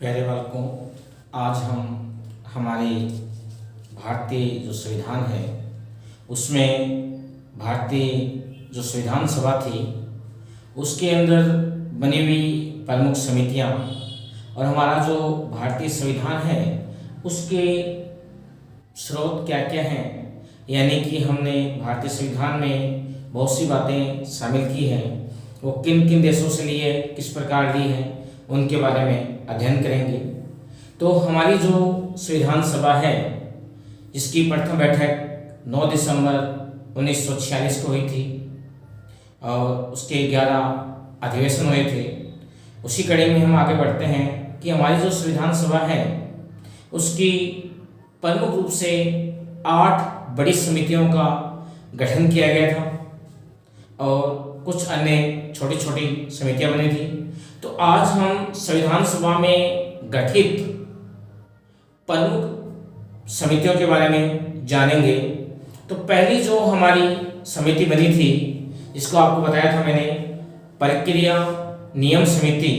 प्यारे बालकों, आज हम हमारे भारतीय जो संविधान है उसमें भारतीय जो संविधान सभा थी उसके अंदर बनी हुई प्रमुख समितियां और हमारा जो भारतीय संविधान है उसके स्रोत क्या क्या हैं, यानी कि हमने भारतीय संविधान में बहुत सी बातें शामिल की हैं, वो किन किन देशों से लिए, किस प्रकार ली हैं, उनके बारे में अध्ययन करेंगे। तो हमारी जो संविधान सभा है जिसकी प्रथम बैठक 9 दिसंबर 1946 को हुई थी और उसके 11 अधिवेशन हुए थे, उसी कड़ी में हम आगे बढ़ते हैं कि हमारी जो संविधान सभा है उसकी प्रमुख रूप से 8 बड़ी समितियों का गठन किया गया था और कुछ अन्य छोटी छोटी समितियां बनी थी। तो आज हम संविधान सभा में गठित प्रमुख समितियों के बारे में जानेंगे। तो पहली जो हमारी समिति बनी थी जिसको आपको बताया था मैंने, प्रक्रिया नियम समिति,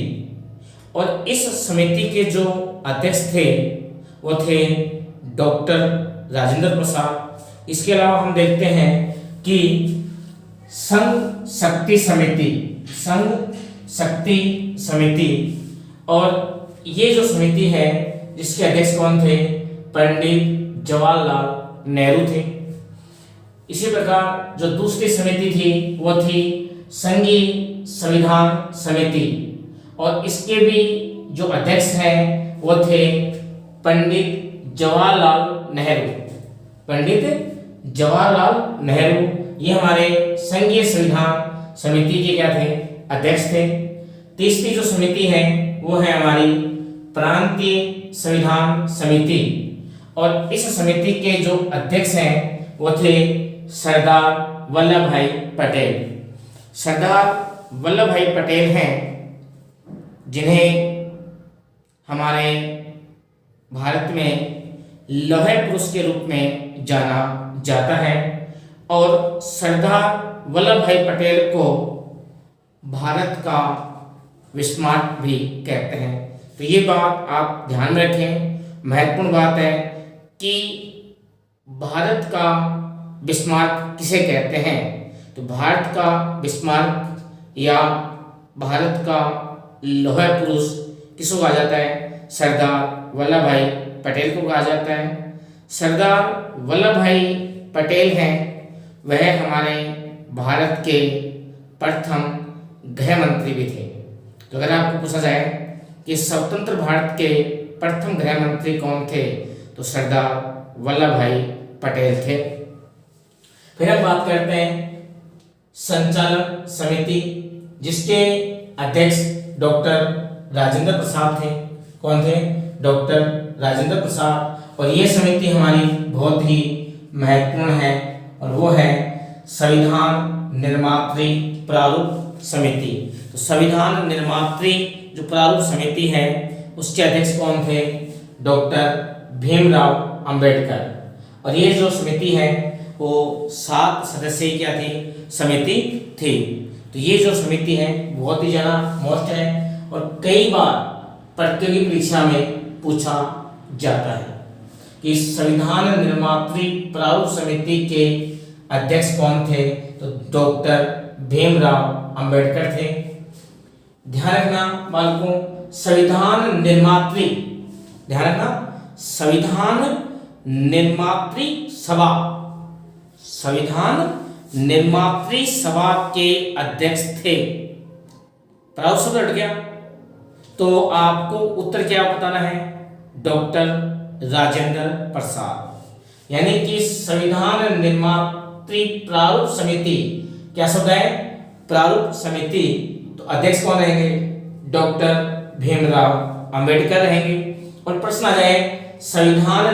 और इस समिति के जो अध्यक्ष थे वो थे डॉक्टर राजेंद्र प्रसाद। इसके अलावा हम देखते हैं कि संघ शक्ति समिति, और ये जो समिति है जिसके अध्यक्ष कौन थे, पंडित जवाहरलाल नेहरू थे। इसी प्रकार जो दूसरी समिति थी वो थी संघीय संविधान समिति, और इसके भी जो अध्यक्ष हैं वो थे पंडित जवाहरलाल नेहरू। ये हमारे संघीय संविधान समिति के क्या थे, अध्यक्ष थे। तीसरी जो समिति है वो है हमारी प्रांतीय संविधान समिति, और इस समिति के जो अध्यक्ष हैं वो थे सरदार वल्लभ भाई पटेल हैं, जिन्हें हमारे भारत में लौह पुरुष के रूप में जाना जाता है, और सरदार वल्लभ भाई पटेल को भारत का विस्मार्ट भी कहते हैं। तो ये बात आप ध्यान में रखें, महत्वपूर्ण बात है कि भारत का विस्मार्ट किसे कहते हैं। तो भारत का विस्मार्ट या भारत का लौह पुरुष किसको कहा जाता है, सरदार वल्लभ भाई पटेल को कहा जाता है। सरदार वल्लभ भाई पटेल हैं वह हमारे भारत के प्रथम गृह मंत्री भी थे। तो अगर आपको पूछा जाए कि स्वतंत्र भारत के प्रथम गृह मंत्री कौन थे, तो सरदार वल्लभ भाई पटेल थे। फिर हम बात करते हैं संचालन समिति, जिसके अध्यक्ष डॉक्टर राजेंद्र प्रसाद थे। कौन थे, डॉक्टर राजेंद्र प्रसाद। और ये समिति हमारी बहुत ही महत्वपूर्ण है और वो है संविधान निर्मात्री प्रारूप समिति। तो संविधान निर्मात्री जो प्रारूप समिति है उसके अध्यक्ष कौन थे, डॉक्टर भीमराव अंबेडकर। और ये जो समिति है वो 7 सदस्यीय क्या थी, समिति थी। तो ये जो समिति है बहुत ही ज़्यादा मोस्ट है और कई बार प्रतियोगी परीक्षा में पूछा जाता है कि संविधान निर्मात्री प्रारूप समिति के अध्यक्ष कौन थे, तो डॉक्टर भीमराव अंबेडकर थे। ध्यान रखना बालकों, संविधान निर्मात्री सभा के अध्यक्ष थे। प्रारूप शब्द हट गया तो आपको उत्तर क्या बताना है, डॉक्टर राजेंद्र प्रसाद। यानी कि संविधान निर्मात्री प्रारूप समिति क्या शब्द है, प्रारूप समिति, तो अध्यक्ष कौन रहेंगे, डॉक्टर भीमराव अंबेडकर रहेंगे। और प्रश्न आ जाए संविधान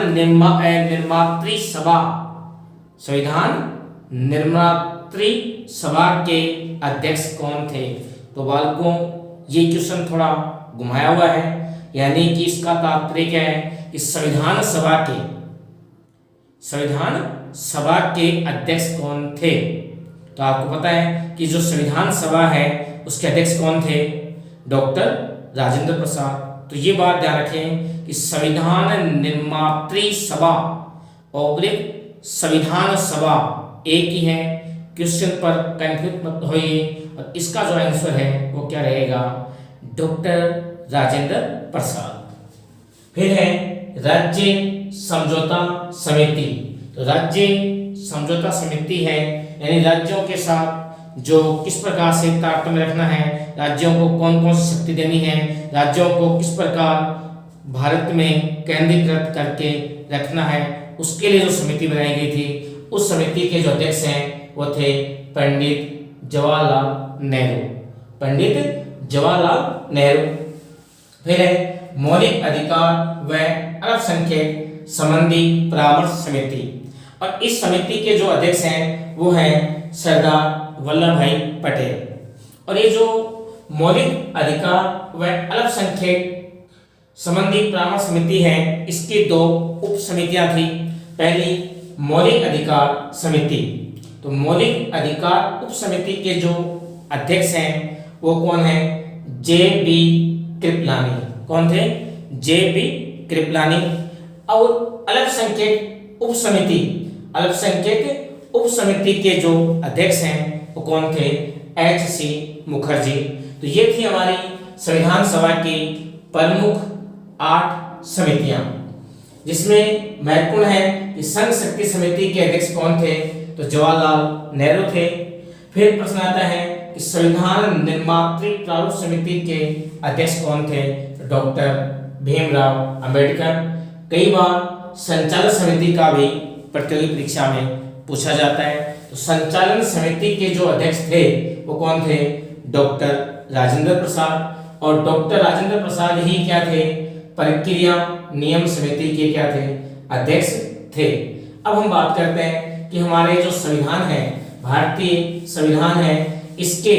निर्मात्री सभा के अध्यक्ष कौन थे। तो बालकों ये क्वेश्चन थोड़ा घुमाया हुआ है, यानी कि इसका तात्पर्य क्या है कि संविधान सभा के अध्यक्ष कौन थे। तो आपको पता है कि जो संविधान सभा है उसके अध्यक्ष कौन थे, डॉक्टर राजेंद्र प्रसाद। तो ये बात ध्यान रखें कि संविधान निर्मात्री सभा और संविधान सभा एक ही है। क्वेश्चन पर कंफ्यूज मत होइए। और इसका जो आंसर है वो क्या रहेगा? डॉक्टर राजेंद्र प्रसाद। फिर है राज्य समझौता समिति। तो राज्य समझौता समिति है, यानी राज्यों के साथ जो किस प्रकार से तारतम्य रखना है, राज्यों को कौन कौन सी शक्ति देनी है, राज्यों को किस प्रकार भारत में केंद्रीकृत करके रखना है, उसके लिए जो समिति बनाई गई थी, उस समिति के जो अध्यक्ष हैं वो थे पंडित जवाहरलाल नेहरू। पंडित जवाहरलाल नेहरू। फिर है मौलिक अधिकार व अल्पसंख्यक संबंधी परामर्श समिति। और इस समिति के जो अध्यक्ष हैं वो हैं सरदार वल्लभ भाई पटेल। और ये जो मौलिक अधिकार व अल्पसंख्यक संबंधी परामर्श समिति है, इसकी दो उप समितियां थी। पहली मौलिक अधिकार समिति। तो मौलिक अधिकार उप समिति के जो अध्यक्ष हैं वो कौन है? J B Kripalani. कौन थे? J B Kripalani. और अल्पसंख्यक उप समिति, अल्पसंख्यक उप समिति के जो अध्यक्ष हैं वो कौन थे? H C Mukherjee. तो ये थी हमारी संविधान सभा की प्रमुख 8 समितियां, जिसमें महत्वपूर्ण है कि संघ शक्ति समिति के अध्यक्ष कौन थे? तो जवाहरलाल नेहरू थे। फिर प्रश्न आता है कि संविधान निर्मात्री प्रारूप समिति के अध्यक्ष कौन थे? तो डॉक्टर भीमराव अंबेडकर। कई बार संचालन समिति का भी प्रतियोगी परीक्षा में पूछा जाता है। तो संचालन समिति के जो अध्यक्ष थे वो कौन थे? डॉक्टर राजेंद्र प्रसाद। और डॉक्टर राजेंद्र प्रसाद ही क्या थे? प्रक्रिया नियम समिति के क्या थे? अध्यक्ष थे। अब हम बात करते हैं कि हमारे जो संविधान है, भारतीय संविधान है, इसके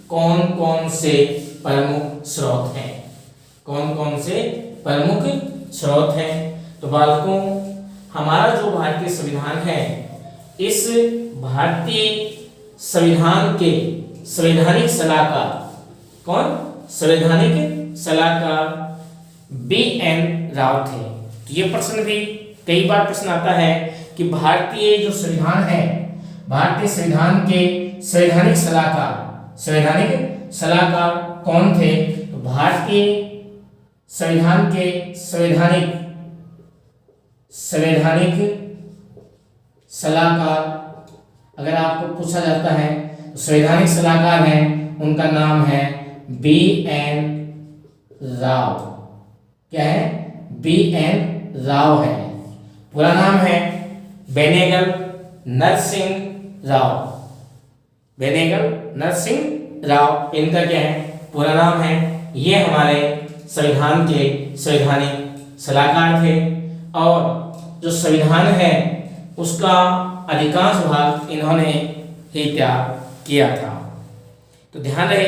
कौन कौन से प्रमुख स्रोत हैं? कौन कौन से प्रमुख स्रोत हैं? तो बालकों, हमारा जो भारतीय संविधान है, इस भारतीय संविधान के संवैधानिक सलाहकार कौन? संवैधानिक सलाहकार बी.एन. राव थे। तो ये प्रश्न भी कई बार प्रश्न आता है कि भारतीय जो संविधान है, भारतीय संविधान के संवैधानिक सलाहकार कौन थे? तो भारतीय संविधान के संवैधानिक सलाहकार अगर आपको पूछा जाता है तो संवैधानिक सलाहकार हैं, उनका नाम है बी.एन. राव। क्या है? बी.एन. राव है। पूरा नाम है बेनेगल नरसिंह राव। बेनेगल नरसिंह राव, इनका क्या है? पूरा नाम है। ये हमारे संविधान के संवैधानिक सलाहकार थे। और जो संविधान है उसका अधिकांश भाग इन्होंने ही तैयार किया था। तो ध्यान रहे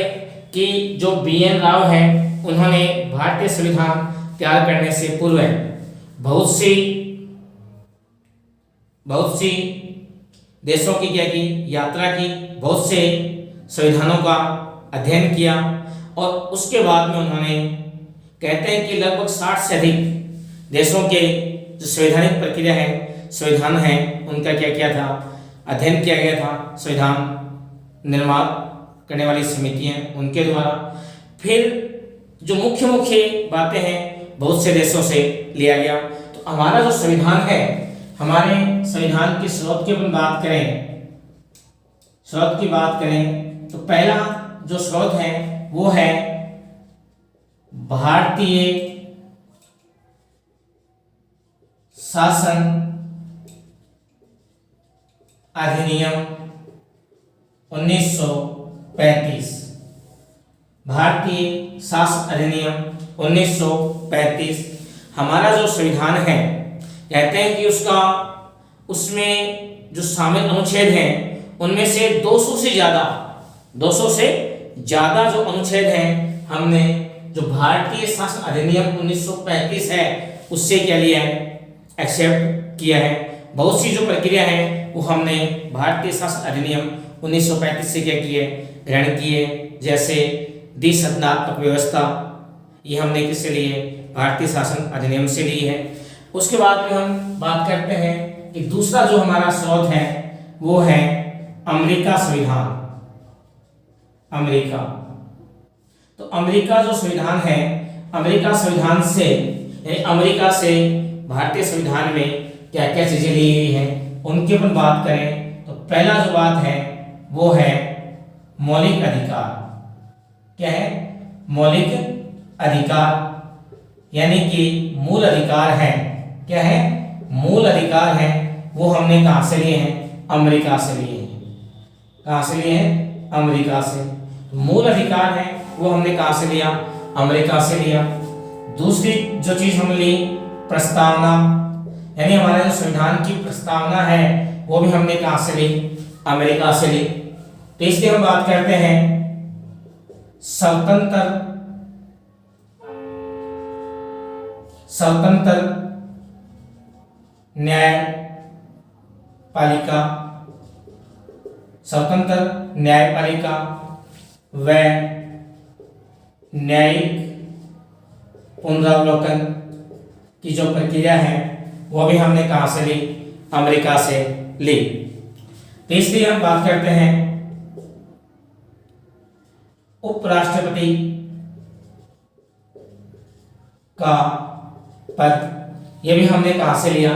कि जो बी.एन. राव हैं, उन्होंने भारतीय संविधान तैयार करने से पूर्व बहुत सी देशों की क्या की यात्रा की, बहुत से संविधानों का अध्ययन किया। और उसके बाद में उन्होंने, कहते हैं कि लगभग 60 से अधिक देशों के जो संवैधानिक प्रक्रिया है, संविधान है, उनका क्या किया था? अध्ययन किया गया था संविधान निर्माण करने वाली समितियां उनके द्वारा। फिर जो मुख्य बातें हैं बहुत से देशों से लिया गया। तो हमारा जो संविधान है, हमारे संविधान के स्रोत की अपन बात करें तो पहला जो स्रोत है वो है भारतीय शासन अधिनियम 1935। भारतीय शासन अधिनियम 1935 हमारा जो संविधान है, कहते हैं कि उसमें जो शामिल अनुच्छेद हैं उनमें से 200 से ज़्यादा जो अनुच्छेद हैं, हमने जो भारतीय शासन अधिनियम 1935 है उससे क्या लिया है? एक्सेप्ट किया है। बहुत सी जो प्रक्रिया है वो हमने भारतीय शासन अधिनियम 1935 से क्या किए? ग्रहण किए। जैसे द्विसदनात्मक व्यवस्था, ये हमने किससे ली है? भारतीय शासन अधिनियम से ली है। उसके बाद में हम बात करते हैं कि दूसरा जो हमारा स्रोत है वो है अमेरिका संविधान। अमेरिका, तो अमेरिका जो संविधान है, अमेरिका संविधान से अमेरिका से भारतीय संविधान में क्या क्या चीजें ली गई हैं उनकी अपन बात करें तो पहला जो बात है वो है मौलिक अधिकार। क्या है? मौलिक अधिकार, यानी कि मूल अधिकार है। क्या है? मूल अधिकार है। वो हमने कहां से लिए हैं? अमेरिका से लिए हैं। कहां से लिए हैं? अमेरिका से। मूल अधिकार है वो हमने कहां से लिया? अमेरिका से लिया। दूसरी जो चीज हमने ली, प्रस्तावना, यानी हमारे जो संविधान की प्रस्तावना है वो भी हमने कहां से ली? अमेरिका से ली। तो इसलिए हम बात करते हैं स्वतंत्र न्यायपालिका, स्वतंत्र न्यायपालिका व न्यायिक पुनरावलोकन की जो प्रक्रिया है वो भी हमने कहां से ली? अमेरिका से ली। तो इसलिए हम बात करते हैं उपराष्ट्रपति का पद, ये भी हमने कहां से लिया?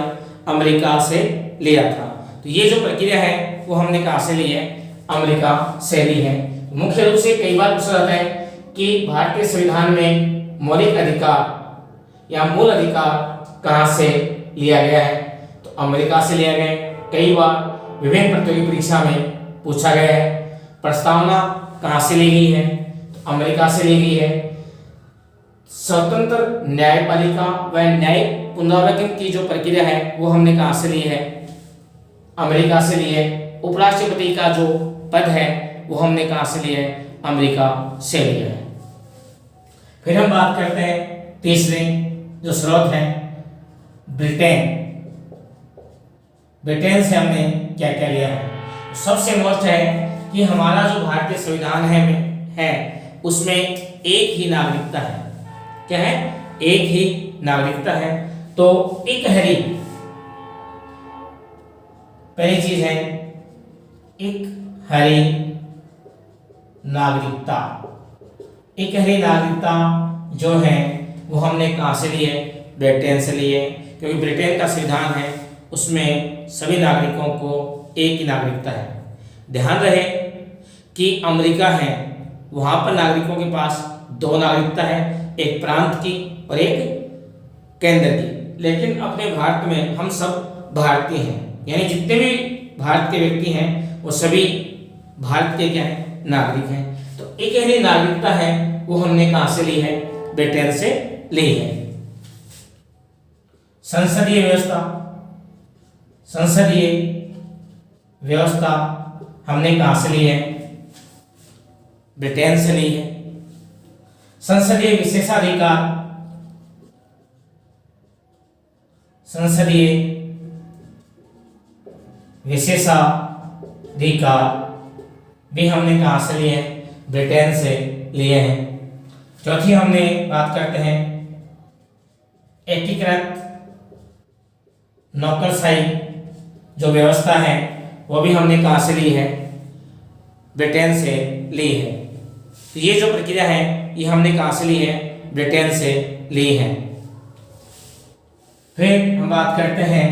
अमेरिका से लिया था। तो ये जो प्रक्रिया है वो हमने कहां से ली है? अमेरिका से ली है। मुख्य रूप से कई बार पूछा जाता है कि भारतीय संविधान में मौलिक अधिकार या मूल अधिकार कहां से लिया गया है? तो अमेरिका से लिया गया है। कई बार विभिन्न प्रतियोगी परीक्षा में पूछा गया है। प्रस्तावना कहां से ली गई है? तो अमेरिका से ली गई है। स्वतंत्र न्यायपालिका व न्यायिक पुनरावलोकन की जो प्रक्रिया है वो हमने कहां से ली है? अमेरिका से ली है। उपराष्ट्रपति का जो पद है वो हमने कहां से लिया है? अमेरिका से लिया है। फिर हम बात करते हैं तीसरे जो स्रोत है ब्रिटेन। ब्रिटेन से हमने क्या क्या लिया है? सबसे मोस्ट है कि हमारा जो भारतीय संविधान है उसमें एक ही नागरिकता है। क्या है? एक ही नागरिकता है। तो एक हरी, पहली चीज है एक हरी नागरिकता। एक हरी नागरिकता जो है वो हमने कहां से ली है? ब्रिटेन से ली है, क्योंकि ब्रिटेन का संविधान है उसमें सभी नागरिकों को एक ही नागरिकता है। ध्यान रहे कि अमेरिका है वहां पर नागरिकों के पास दो नागरिकता है, एक प्रांत की और एक केंद्र की। लेकिन अपने भारत में हम सब भारतीय हैं, यानी जितने भी भारत के व्यक्ति हैं वो सभी भारत के क्या है? नागरिक हैं। तो एक ऐसी नागरिकता है वो हमने कहां से ली है? ब्रिटेन से ली है। संसदीय व्यवस्था, संसदीय व्यवस्था हमने कहां से ली है? ब्रिटेन से ली है। संसदीय विशेषाधिकार, संसदीय विशेषाधिकार भी हमने कहां से लिए हैं? ब्रिटेन से लिए हैं। चौथी हमने बात करते हैं एकीकृत नौकरशाही जो व्यवस्था है वो भी हमने कहां से ली है? ब्रिटेन से ली है। तो ये जो प्रक्रिया है ये हमने कहां से ली है? ब्रिटेन से ली है। फिर हम बात करते हैं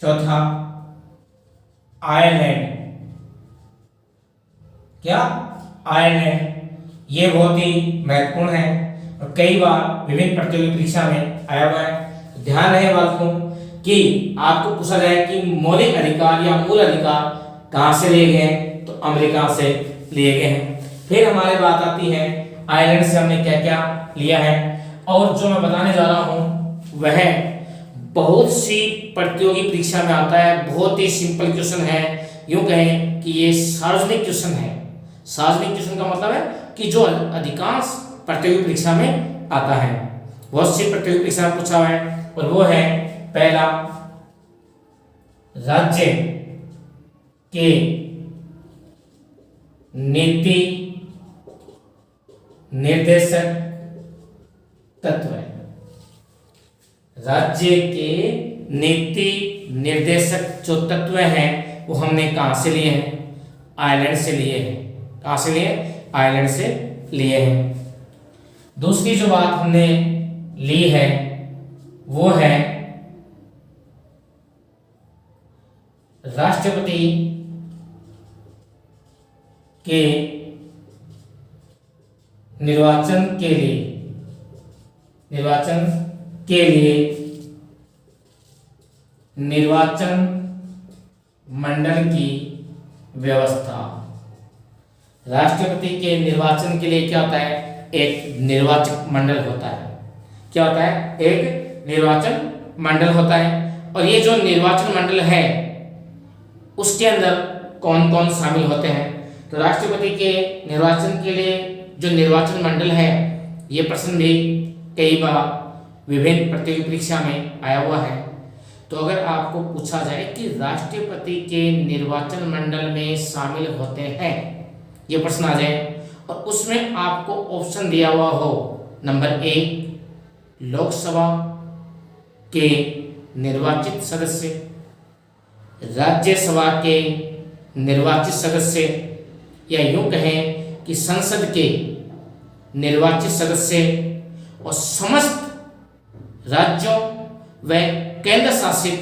चौथा आयरलैंड। क्या? आयरलैंड, ये बहुत ही महत्वपूर्ण है और कई बार विभिन्न प्रतियोगी परीक्षा में आया हुआ है। ध्यान रहे बात को कि आपको पूछा जाए कि मौलिक अधिकार या मूल अधिकार कहां से लिए गए हैं? तो अमेरिका से लिए गए हैं। फिर हमारी बात आती है आयरलैंड से हमने क्या क्या लिया है, और जो मैं बताने जा रहा हूं वह बहुत सी प्रतियोगी परीक्षा में आता है। बहुत ही सिंपल क्वेश्चन है, यूं कहें कि ये सार्वजनिक क्वेश्चन है। सार्वजनिक क्वेश्चन का मतलब है कि जो अधिकांश प्रतियोगी परीक्षा में आता है। बहुत सी प्रतियोगी परीक्षा में पूछा हुआ है, और वो है पहला, राज्य के नीति निर्देशक तत्व है। राज्य के नीति निर्देशक जो तत्व हैं वो हमने कहाँ से लिए हैं? आयरलैंड से लिए हैं। कहाँ से लिए? आयरलैंड से लिए हैं। दूसरी जो बात हमने ली है वो है राष्ट्रपति के निर्वाचन के लिए निर्वाचन मंडल की व्यवस्था। राष्ट्रपति के निर्वाचन के लिए क्या होता है? एक निर्वाचक मंडल होता है। क्या होता है? एक निर्वाचन मंडल होता है। और ये जो निर्वाचन मंडल है उसके अंदर कौन कौन शामिल होते हैं? तो राष्ट्रपति के निर्वाचन के लिए जो निर्वाचन मंडल है, ये प्रश्न भी कई बार विभिन्न प्रतियोगी परीक्षा में आया हुआ है। तो अगर आपको पूछा जाए कि राष्ट्रपति के निर्वाचन मंडल में शामिल होते हैं, ये प्रश्न आ जाए और उसमें आपको ऑप्शन दिया हुआ हो, नंबर 1 लोकसभा के निर्वाचित सदस्य, राज्यसभा के निर्वाचित सदस्य, या यूं कहें कि संसद के निर्वाचित सदस्य, और समस्त राज्यों व केंद्र शासित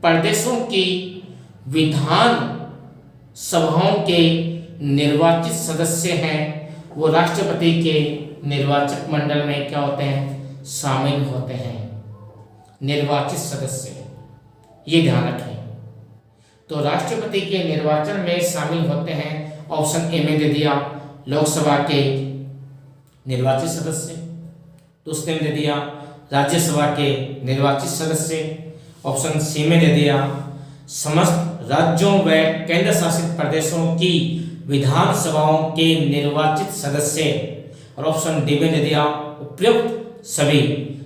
प्रदेशों की विधान सभाओं के निर्वाचित सदस्य हैं, वो राष्ट्रपति के निर्वाचक मंडल में क्या होते हैं? शामिल होते हैं। निर्वाचित सदस्य, ये ध्यान रखें। तो राष्ट्रपति के निर्वाचन में शामिल होते हैं, ऑप्शन ए में दे दिया लोकसभा के निर्वाचित सदस्य, दूसरे में दे दिया राज्यसभा के निर्वाचित सदस्य, ऑप्शन सी में दे दिया समस्त राज्यों व केंद्र शासित प्रदेशों की विधानसभाओं के निर्वाचित सदस्य, और ऑप्शन डी में दे दिया उपयुक्त सभी।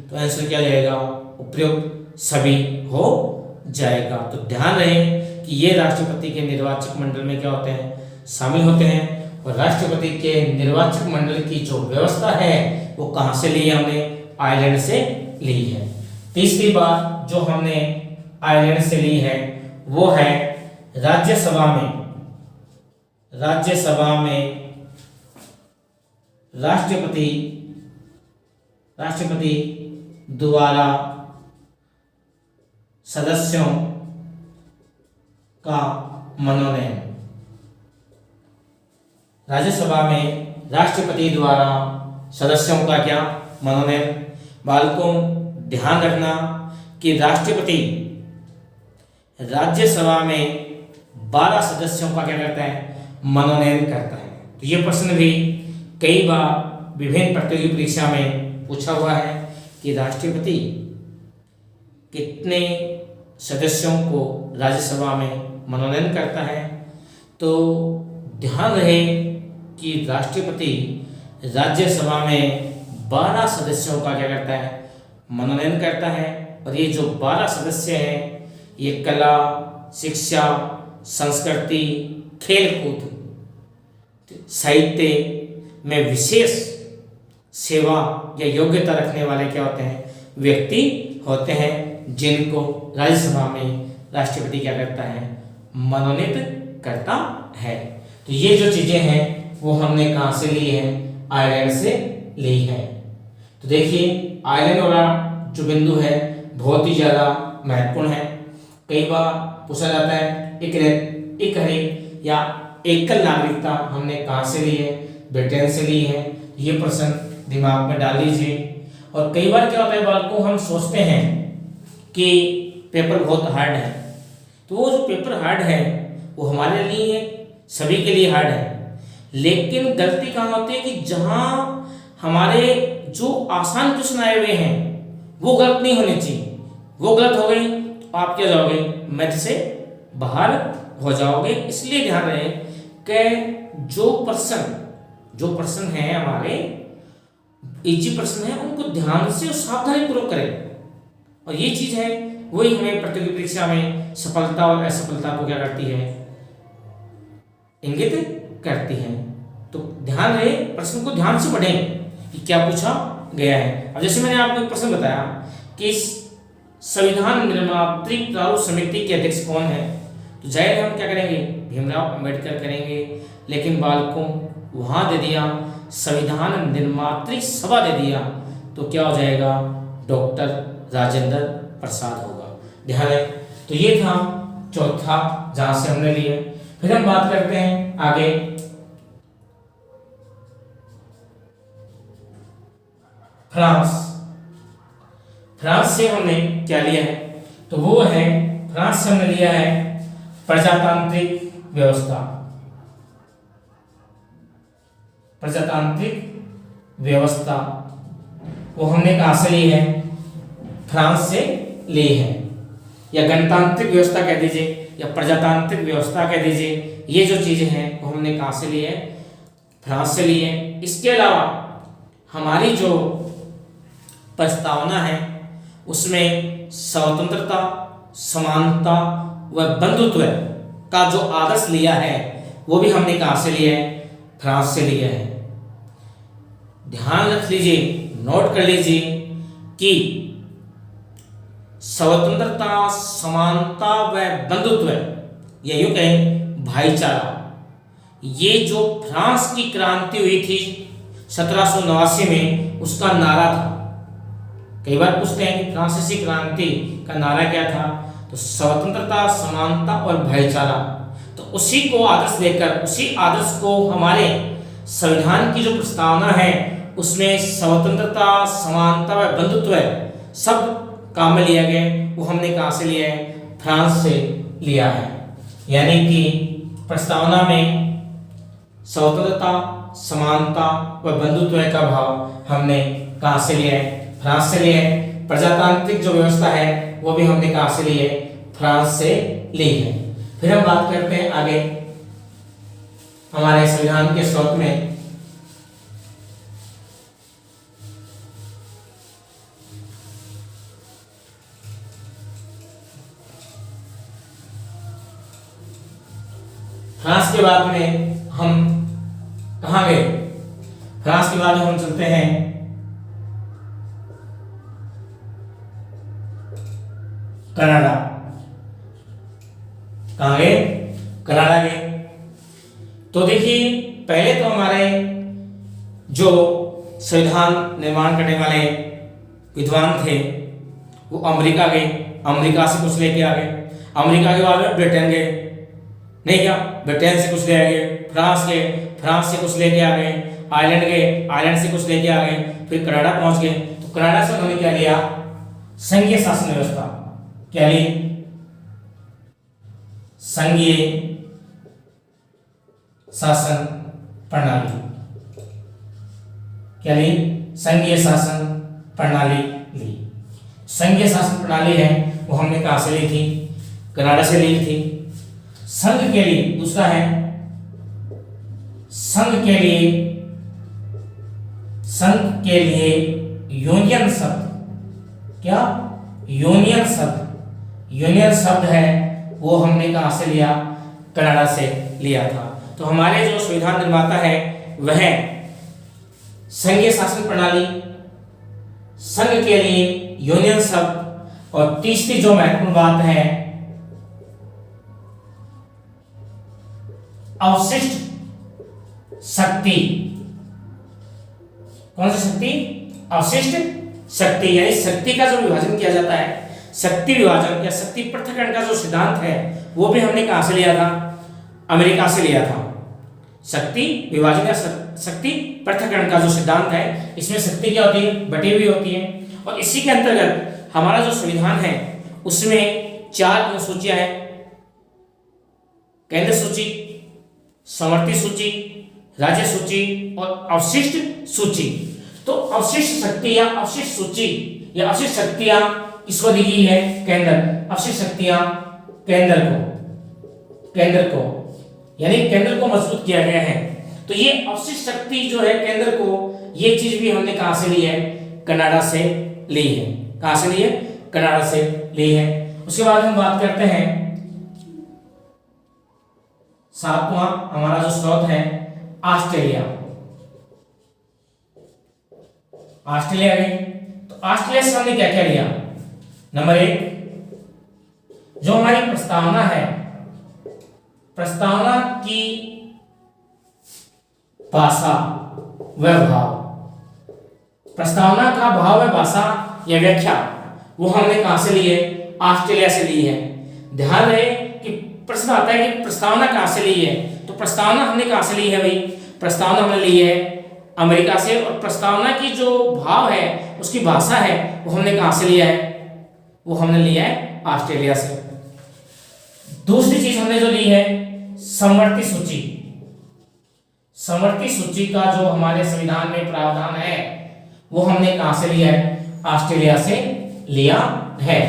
तो आंसर क्या जाएगा? उपयुक्त सभी हो जाएगा। तो ध्यान रहे कि ये राष्ट्रपति के निर्वाचक मंडल में क्या होते हैं? शामिल होते हैं। और राष्ट्रपति के निर्वाचक मंडल की जो व्यवस्था है वो कहाँ से ली है? हमने आयरलैंड से ली है। तीसरी बात जो हमने आयरलैंड से ली है वो है राज्यसभा में राष्ट्रपति द्वारा सदस्यों का मनोनयन। राज्यसभा में राष्ट्रपति द्वारा सदस्यों का क्या? मनोनयन। बालकों ध्यान रखना कि राष्ट्रपति राज्यसभा में 12 सदस्यों का क्या करता है? मनोनयन करता है। तो ये प्रश्न भी कई बार विभिन्न प्रतियोगी परीक्षा में पूछा हुआ है कि राष्ट्रपति कितने सदस्यों को राज्यसभा में मनोनयन करता है। तो ध्यान रहे कि राष्ट्रपति राज्यसभा में 12 सदस्यों का क्या करता है? मनोनयन करता है। और ये जो 12 सदस्य हैं ये कला, शिक्षा, संस्कृति, खेलकूद, साहित्य में विशेष सेवा या योग्यता रखने वाले क्या होते हैं? व्यक्ति होते हैं, जिनको राज्यसभा में राष्ट्रपति क्या करता है? मनोनीत करता है। तो ये जो चीजें हैं वो हमने कहाँ से ली है? आयरलैंड से ली है। तो देखिए आयरलैंड वाला जो बिंदु है बहुत ही ज़्यादा महत्वपूर्ण है। कई बार पूछा जाता है एक या एकल नागरिकता हमने कहाँ से ली है? ब्रिटेन से ली है। ये प्रश्न दिमाग में डाल लीजिए। और कई बार क्या होता है बालकों, हम सोचते हैं कि पेपर बहुत हार्ड है, तो वो जो पेपर हार्ड है वो हमारे लिए सभी के लिए हार्ड है, लेकिन गलती कहाँ होती है कि जहाँ हमारे जो आसान प्रश्न आए हुए हैं वो गलत नहीं होने चाहिए। वो गलत हो गई तो आप क्या जाओगे? मैथ से बाहर हो जाओगे। इसलिए ध्यान रहे कि जो प्रश्न है हमारे इजी प्रश्न है उनको ध्यान से और सावधानी पूर्वक करें। और ये चीज है वही हमें प्रतियोगी परीक्षा में सफलता और असफलता को क्या करती है? इंगित करती है। तो ध्यान रहे, प्रश्न को ध्यान से पढ़ें कि क्या पूछा गया है। अब जैसे मैंने आपको एक प्रश्न बताया कि संविधान निर्मात्री प्रारूप समिति के अध्यक्ष कौन है, तो जाहिर हम क्या करेंगे, भीमराव अंबेडकर करेंगे। लेकिन बालकों वहां दे दिया संविधान निर्मात्री सभा दे दिया, तो क्या हो जाएगा, डॉक्टर राजेंद्र प्रसाद होगा। ध्यान है। तो ये था चौथा जहां से हमने लिए। फिर हम बात करते हैं आगे फ्रांस। फ्रांस से हमने क्या लिया है, तो वो है फ्रांस से हमने लिया है प्रजातांत्रिक व्यवस्था। प्रजातांत्रिक व्यवस्था वो हमने कहां से ली है, फ्रांस से ली है, या गणतांत्रिक व्यवस्था कह दीजिए या प्रजातांत्रिक व्यवस्था कह दीजिए। ये जो चीजें हैं वो हमने कहां से ली है, फ्रांस से ली है। इसके अलावा हमारी जो प्रस्तावना है उसमें स्वतंत्रता, समानता व बंधुत्व का जो आदर्श लिया है वो भी हमने कहां से लिया है, फ्रांस से लिया है। ध्यान रख लीजिए, नोट कर लीजिए कि स्वतंत्रता, समानता व बंधुत्व, या यूं कहें भाईचारा, ये जो फ्रांस की क्रांति हुई थी 1789 में, उसका नारा था। कई बार पूछते हैं कि फ्रांसीसी क्रांति का नारा क्या था, तो स्वतंत्रता, समानता और भाईचारा। तो उसी को आदर्श लेकर, उसी आदर्श को हमारे संविधान की जो प्रस्तावना है उसमें स्वतंत्रता, समानता व बंधुत्व सब काम में लिया गया, वो हमने कहां से लिया है, फ्रांस से लिया है। यानी कि प्रस्तावना में स्वतंत्रता, समानता व बंधुत्व का भाव हमने कहां से लिया है, फ्रांस से लिया है। प्रजातांत्रिक जो व्यवस्था है वो भी हमने कहां से ली है, फ्रांस से ली है। फिर हम बात करते हैं आगे हमारे संविधान के स्रोत में। फ्रांस के बाद में हम कहां गए, फ्रांस के बाद हम चलते हैं कनाडा। कहां गए, कनाडा गए। तो देखिए पहले तो हमारे जो संविधान निर्माण करने वाले विद्वान थे वो अमेरिका गए, अमेरिका से कुछ लेके आ गए। अमेरिका के बाद में ब्रिटेन गए, नहीं क्या, ब्रिटेन से कुछ ले आ गए। फ्रांस गए, फ्रांस से कुछ लेके आ गए। आयरलैंड गए, आयरलैंड से कुछ लेके आ गए। फिर कनाडा पहुंच गए, तो कनाडा से उन्होंने क्या लिया, संघीय शासन व्यवस्था। क्या ली, संघीय शासन प्रणाली। क्या ली, संघीय शासन प्रणाली ली। संघीय शासन प्रणाली है वो हमने कहां से ली थी, कनाडा से ली थी। संघ के लिए दूसरा है, संघ के लिए, संघ के लिए यूनियन शब्द, क्या, यूनियन शब्द, यूनियन शब्द है वो हमने कहां से लिया, कनाडा से लिया था। तो हमारे जो संविधान निर्माता है वह संघीय शासन प्रणाली, संघ के लिए यूनियन शब्द, और तीसरी जो महत्वपूर्ण बात है अवशिष्ट शक्ति। कौन सी शक्ति, अवशिष्ट शक्ति, यानी शक्ति का जो विभाजन किया जाता है, शक्ति विभाजन या शक्ति पृथक्करण का जो सिद्धांत है वो भी हमने कहां से लिया था, अमेरिका से लिया था। शक्ति विभाजन या शक्ति पृथक्करण का जो सिद्धांत है, इसमें शक्ति क्या होती है, बटी हुई होती है। और इसी के अंतर्गत हमारा जो संविधान है उसमें 4 अनुसूचियां हैं, केंद्र सूची, समवर्ती सूची, राज्य सूची और अवशिष्ट सूची। तो अवशिष्ट शक्ति या अवशिष्ट सूची या अवशिष्ट शक्तियां किसको दी गई है, केंद्र। अवशिष्ट शक्तियां केंद्र को यानी केंद्र को मजबूत किया गया है। तो ये अवशिष्ट शक्ति जो है केंद्र को, ये चीज भी हमने कहां से ली है, कनाडा से ली है। कहां से ली है, कनाडा से ली है। उसके बाद हम बात करते हैं 7वां हमारा जो स्रोत है ऑस्ट्रेलिया। ऑस्ट्रेलिया गई। तो ऑस्ट्रेलिया से हमने क्या क्या लिया? नंबर 1, जो हमारी प्रस्तावना है, प्रस्तावना की भाषा व भाव, प्रस्तावना का भाव व भाषा या व्याख्या वो हमने कहां से ली है? ऑस्ट्रेलिया से ली है। ध्यान रहे कि प्रश्न आता है कि प्रस्तावना कहां से ली है, तो प्रस्तावना हमने कहां से ली है भाई? प्रस्तावना हमने ली है अमेरिका से, और प्रस्तावना की जो भाव है, उसकी भाषा है, वो हमने कहां से लिया है? वो हमने लिया है ऑस्ट्रेलिया से। दूसरी चीज हमने जो ली है समवर्ती सूची। समवर्ती सूची का जो हमारे संविधान में प्रावधान है, वो हमने कहां से लिया है? ऑस्ट्रेलिया से लिया है।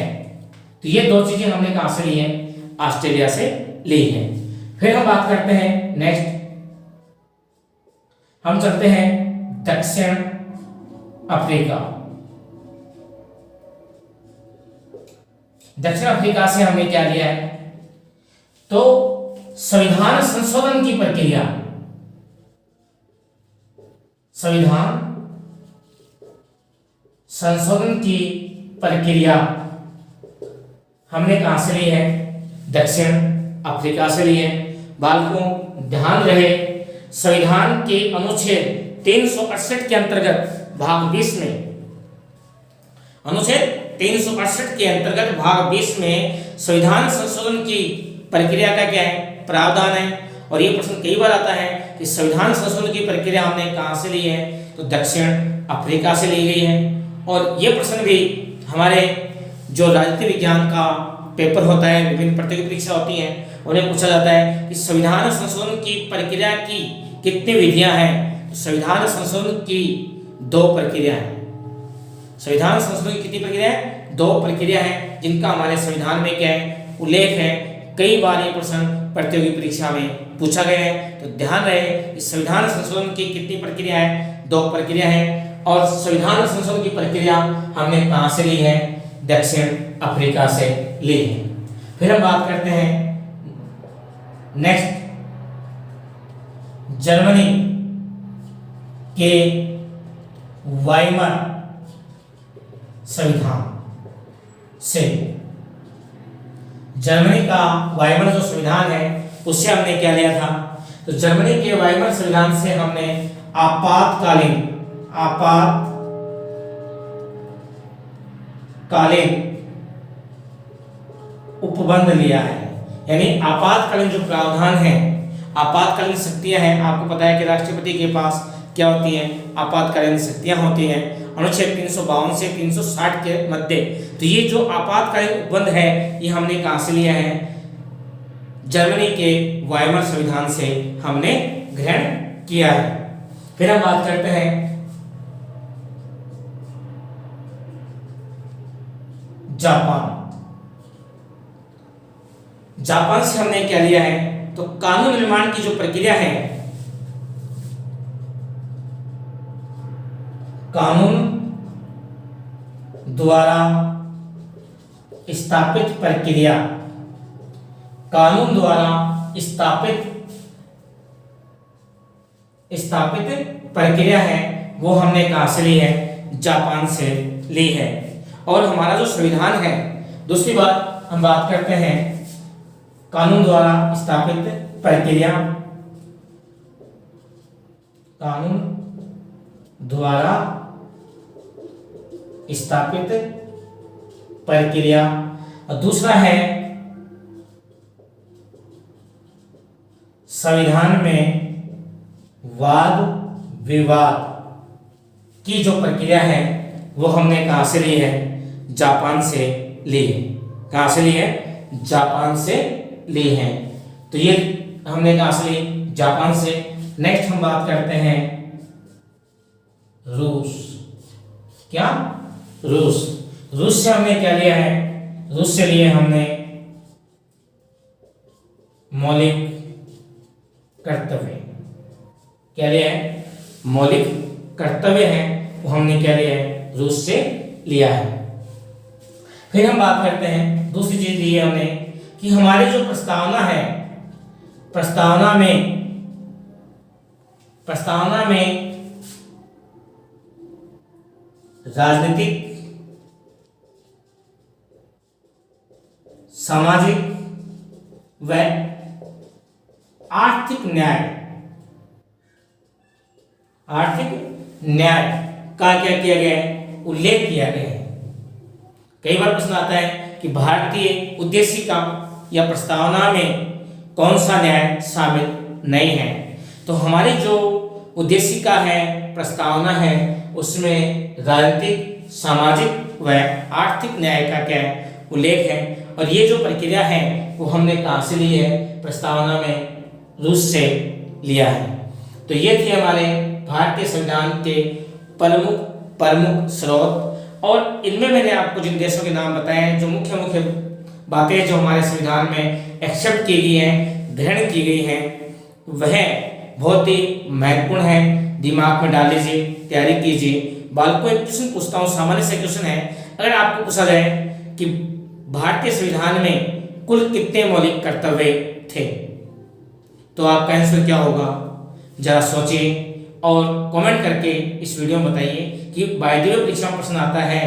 तो ये दो चीजें हमने कहां से ली है? ऑस्ट्रेलिया से ली है। फिर हम बात करते हैं नेक्स्ट, हम चलते हैं दक्षिण अफ्रीका। दक्षिण अफ्रीका से हमने क्या लिया है? तो संविधान संशोधन की प्रक्रिया, संविधान संशोधन की प्रक्रिया हमने कहां से ली है? दक्षिण अफ्रीका से ली है। बालकों ध्यान रहे, संविधान के अनुच्छेद 368 के अंतर्गत भाग 20 में, अनुच्छेद 368 के अंतर्गत भाग 20 में संविधान संशोधन की प्रक्रिया का क्या है? प्रावधान है। और ये प्रश्न कई बार आता है कि संविधान संशोधन की प्रक्रिया हमने कहां से ली है? तो दक्षिण अफ्रीका से ली गई है। और ये प्रश्न भी हमारे जो राजनीति विज्ञान का पेपर होता है, विभिन्न प्रतियोगी परीक्षा होती हैं, उन्हें पूछा जाता है कि संविधान संशोधन की प्रक्रिया की कितनी विधियां हैं? तो संविधान संशोधन की 2 प्रक्रिया है। संविधान संशोधन की कितनी प्रक्रिया है? 2 प्रक्रिया है, जिनका हमारे संविधान में क्या है? उल्लेख है। कई बार ये प्रश्न प्रतियोगी परीक्षा में पूछा गया है। तो ध्यान रहे कि संविधान संशोधन की कितनी प्रक्रिया है? 2 प्रक्रिया है। और संविधान संशोधन की प्रक्रिया हमने कहां से ली है? दक्षिण अफ्रीका से ली है। फिर हम बात करते हैं नेक्स्ट, जर्मनी के वाइमर संविधान से। जर्मनी का वाइमर जो संविधान है, उससे हमने क्या लिया था? तो जर्मनी के वाइमर संविधान से हमने आपातकालीन उपबंध लिया है। यानी आपातकालीन जो प्रावधान है, आपातकालीन शक्तियां हैं, आपको पता है कि राष्ट्रपति के पास क्या होती हैं? आपातकालीन शक्तियां होती हैं, अनुच्छेद 352 से 360 के मध्य। तो ये जो आपातकालीन उपबंध है, ये हमने कहां से लिया है? जर्मनी के वाइमर संविधान से हमने ग्रहण किया है। फिर हम बात करते हैं जापान। जापान से हमने क्या लिया है? तो कानून निर्माण की जो प्रक्रिया है, कानून द्वारा स्थापित प्रक्रिया, कानून द्वारा स्थापित प्रक्रिया है, वो हमने कहां से ली है? जापान से ली है। और हमारा जो संविधान है, दूसरी बात हम बात करते हैं कानून द्वारा स्थापित प्रक्रिया, कानून द्वारा स्थापित प्रक्रिया। और दूसरा है संविधान में वाद विवाद की जो प्रक्रिया है, वो हमने कहां से ली है? जापान से ली है। कहां से ली है? जापान से ली है। तो ये हमने कहां से ली? जापान से। नेक्स्ट हम बात करते हैं रूस। क्या? रूस। रूस से हमने क्या लिया है? रूस से लिए हमने मौलिक कर्तव्य। क्या लिया है? मौलिक कर्तव्य है, वो हमने क्या लिया है? रूस से लिया है। फिर हम बात करते हैं, दूसरी चीज ली है हमने कि हमारी जो प्रस्तावना है, प्रस्तावना में राजनीतिक, सामाजिक व आर्थिक न्याय, आर्थिक न्याय का क्या किया गया है, उल्लेख किया गया है। कई बार प्रश्न आता है कि भारतीय उद्देशिका या प्रस्तावना में कौन सा न्याय शामिल नहीं है। तो हमारी जो उद्देशिका है, प्रस्तावना है, उसमें राजनीतिक, सामाजिक व आर्थिक न्याय का क्या उल्लेख है। और ये जो प्रक्रिया है वो हमने कहाँ से ली है, प्रस्तावना में रूस से लिया है। तो ये थी हमारे भारतीय संविधान के प्रमुख स्रोत। और इनमें मैंने आपको जिन देशों के नाम बताए हैं, जो मुख्य मुख्य बातें जो हमारे संविधान में एक्सेप्ट की गई हैं, ग्रहण की गई हैं, वह बहुत ही महत्वपूर्ण है। दिमाग में डाल लीजिए, तैयारी कीजिए। बालकों एक क्वेश्चन पूछता हूँ, सामान्य से क्वेश्चन है। अगर आपको पूछा जाए कि भारतीय संविधान में कुल कितने मौलिक कर्तव्य थे, तो आपका आंसर क्या होगा, जरा सोचिए और कमेंट करके इस वीडियो में बताइए कि वायदीय परीक्षा में प्रश्न आता है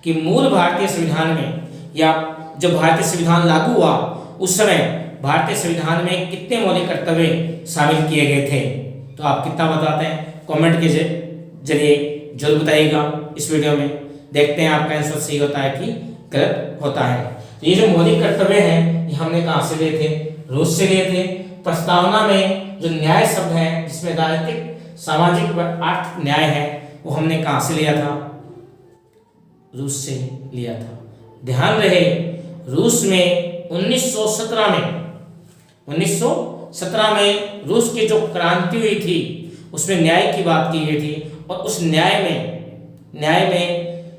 कि मूल भारतीय संविधान में, या जब भारतीय संविधान लागू हुआ उस समय भारतीय संविधान में कितने मौलिक कर्तव्य शामिल किए गए थे। तो आप कितना बताते हैं, कमेंट के जरिए जरूर बताइएगा। इस वीडियो में देखते हैं आपका आंसर सही होता है कि गलत होता है। तो ये जो मौलिक कर्तव्य हैं, ये हमने कहाँ से लिए थे, रूस से लिए थे। प्रस्तावना में जो न्याय शब्द है, जिसमें राजनीतिक, सामाजिक व आर्थिक न्याय है, वो हमने कहाँ से लिया था, रूस से लिया था। ध्यान रहे, रूस में 1917 में रूस की जो क्रांति हुई थी उसमें न्याय की बात की गई थी। और उस न्याय में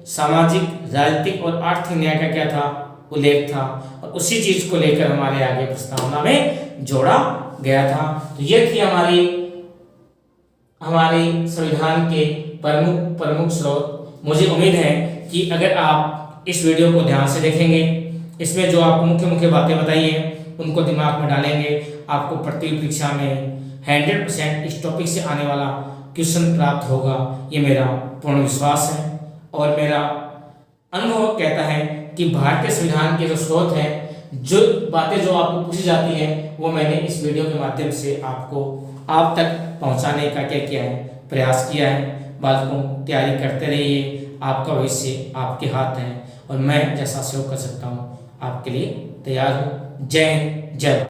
सामाजिक, राजनीतिक और आर्थिक न्याय का क्या था, उल्लेख था। और उसी चीज को लेकर हमारे आगे प्रस्तावना में जोड़ा गया था। तो ये थी हमारे संविधान के प्रमुख स्रोत। मुझे उम्मीद है कि अगर आप इस वीडियो को ध्यान से देखेंगे, इसमें जो आपको मुख्य बातें बताई हैं उनको दिमाग में डालेंगे, आपको प्रतियोगी परीक्षा में 100% इस टॉपिक से आने वाला क्वेश्चन प्राप्त होगा, ये मेरा पूर्ण विश्वास है। और मेरा अनुभव कहता है कि भारतीय संविधान के जो स्रोत हैं, जो बातें जो आपको पूछी जाती हैं, वो मैंने इस वीडियो के माध्यम से आप तक पहुंचाने का क्या किया है, प्रयास किया है। बालकों, तैयारी करते रहिए, आपका भविष्य आपके हाथ है और मैं जैसा सहयोग कर सकता हूँ आपके लिए तैयार हूँ। जय हिंद, जय भारत।